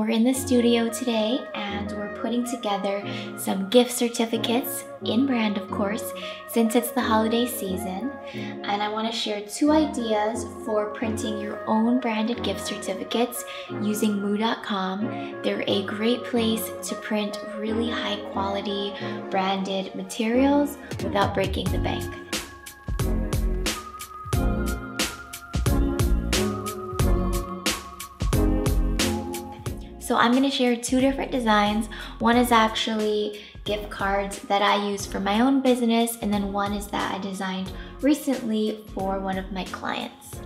We're in the studio today and we're putting together some gift certificates, in brand of course, since it's the holiday season. And I want to share 2 ideas for printing your own branded gift certificates using moo.com. They're a great place to print really high quality branded materials without breaking the bank. So I'm going to share 2 different designs. One is actually gift cards that I use for my own business, and then one is that I designed recently for one of my clients.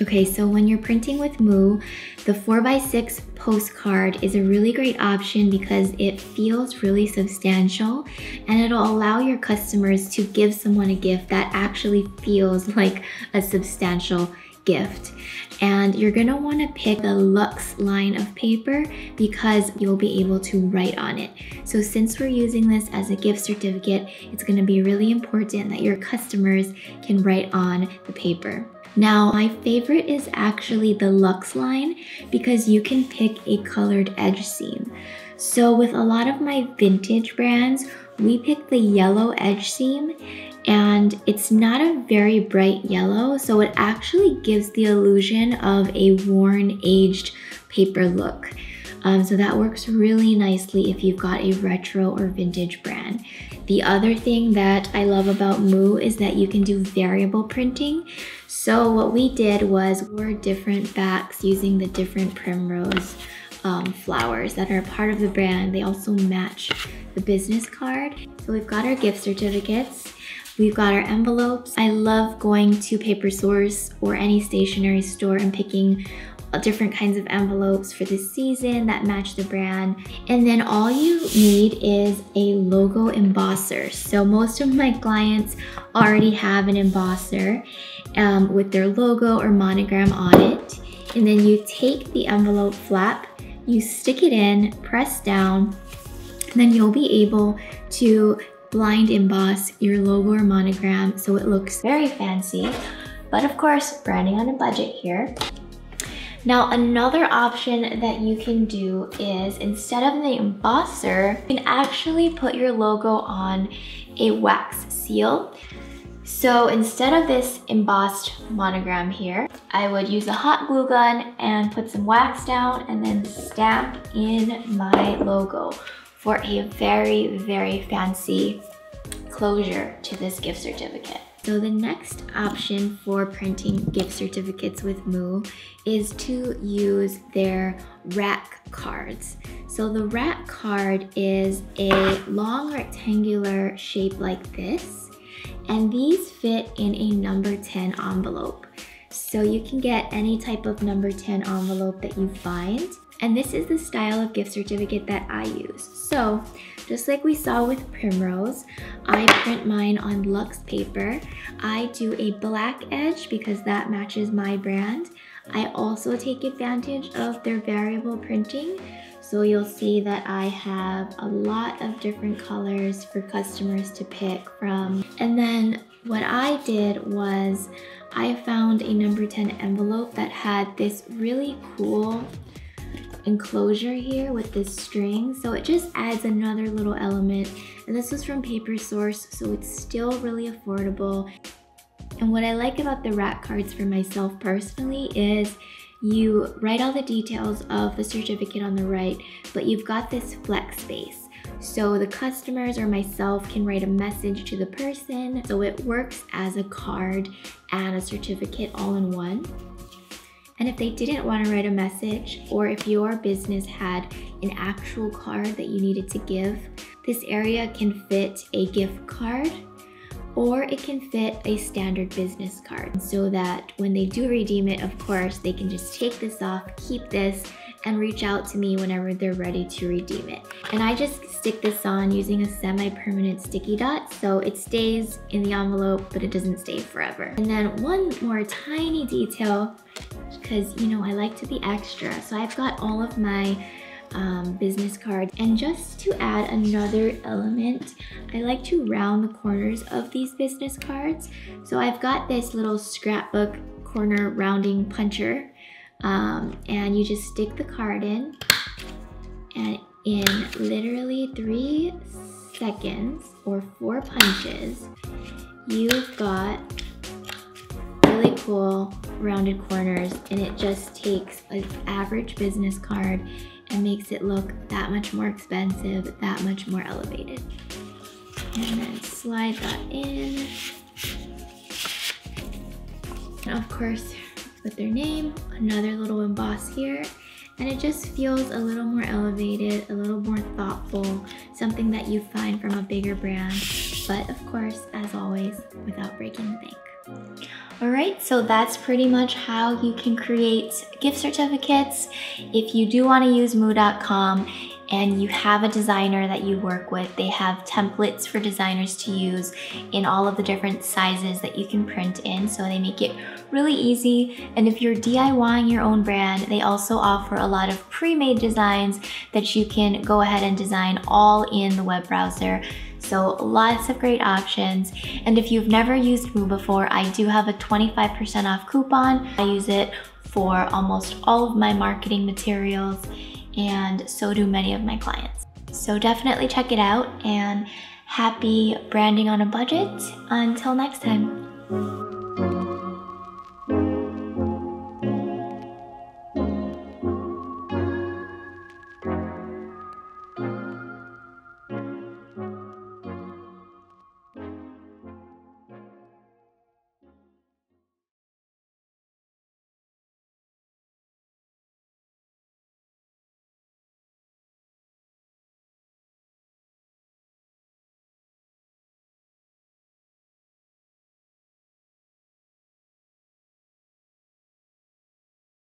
Okay, so when you're printing with Moo, the 4x6 postcard is a really great option because it feels really substantial and it'll allow your customers to give someone a gift that actually feels like a substantial gift. And you're gonna wanna pick the Luxe line of paper because you'll be able to write on it. So since we're using this as a gift certificate, it's gonna be really important that your customers can write on the paper. Now, my favorite is actually the Luxe line because you can pick a colored edge seam. So with a lot of my vintage brands, we pick the yellow edge seam, and it's not a very bright yellow, so it actually gives the illusion of a worn, aged paper look. So that works really nicely if you've got a retro or vintage brand. The other thing that I love about Moo is that you can do variable printing. So what we did was we're different backs using the different primrose flowers that are part of the brand. They also match the business card. So we've got our gift certificates. We've got our envelopes. I love going to Paper Source or any stationery store and picking different kinds of envelopes for the season that match the brand. And then all you need is a logo embosser. So most of my clients already have an embosser with their logo or monogram on it. And then you take the envelope flap, you stick it in, press down, and then you'll be able to blind emboss your logo or monogram so it looks very fancy, but of course branding on a budget here. Now another option that you can do is instead of the embosser, you can actually put your logo on a wax seal. So instead of this embossed monogram here, I would use a hot glue gun and put some wax down and then stamp in my logo for a very, very fancy closure to this gift certificate. So the next option for printing gift certificates with Moo is to use their rack cards. So the rack card is a long rectangular shape like this, and these fit in a number 10 envelope. So you can get any type of number 10 envelope that you find. And this is the style of gift certificate that I use. So just like we saw with Primrose, I print mine on Luxe paper. I do a black edge because that matches my brand. I also take advantage of their variable printing. So you'll see that I have a lot of different colors for customers to pick from. And then what I did was I found a number 10 envelope that had this really cool enclosure here with this string, so it just adds another little element. And this was from Paper Source, so it's still really affordable. And what I like about the rack cards for myself personally is you write all the details of the certificate on the right, but you've got this flex space. So the customers or myself can write a message to the person, so it works as a card and a certificate all in one. And if they didn't want to write a message, or if your business had an actual card that you needed to give, this area can fit a gift card or it can fit a standard business card, so that when they do redeem it, of course, they can just take this off, keep this, and reach out to me whenever they're ready to redeem it. And I just stick this on using a semi-permanent sticky dot, so it stays in the envelope, but it doesn't stay forever. And then one more tiny detail, because you know I like to be extra, so I've got all of my business cards, and just to add another element, I like to round the corners of these business cards. So I've got this little scrapbook corner rounding puncher and you just stick the card in, and in literally 3 seconds or 4 punches, you've got really cool rounded corners, and it just takes an average business card and makes it look that much more expensive, that much more elevated. And then slide that in. And of course, with their name, another little emboss here. And it just feels a little more elevated, a little more thoughtful, something that you find from a bigger brand, but of course, as always, without breaking the bank. All right, so that's pretty much how you can create gift certificates. If you do want to use moo.com and you have a designer that you work with, they have templates for designers to use in all of the different sizes that you can print in, so they make it really easy. And if you're DIYing your own brand, they also offer a lot of pre-made designs that you can go ahead and design all in the web browser. So lots of great options. And if you've never used Moo before, I do have a 25% off coupon. I use it for almost all of my marketing materials, and so do many of my clients. So definitely check it out, and happy branding on a budget. Until next time.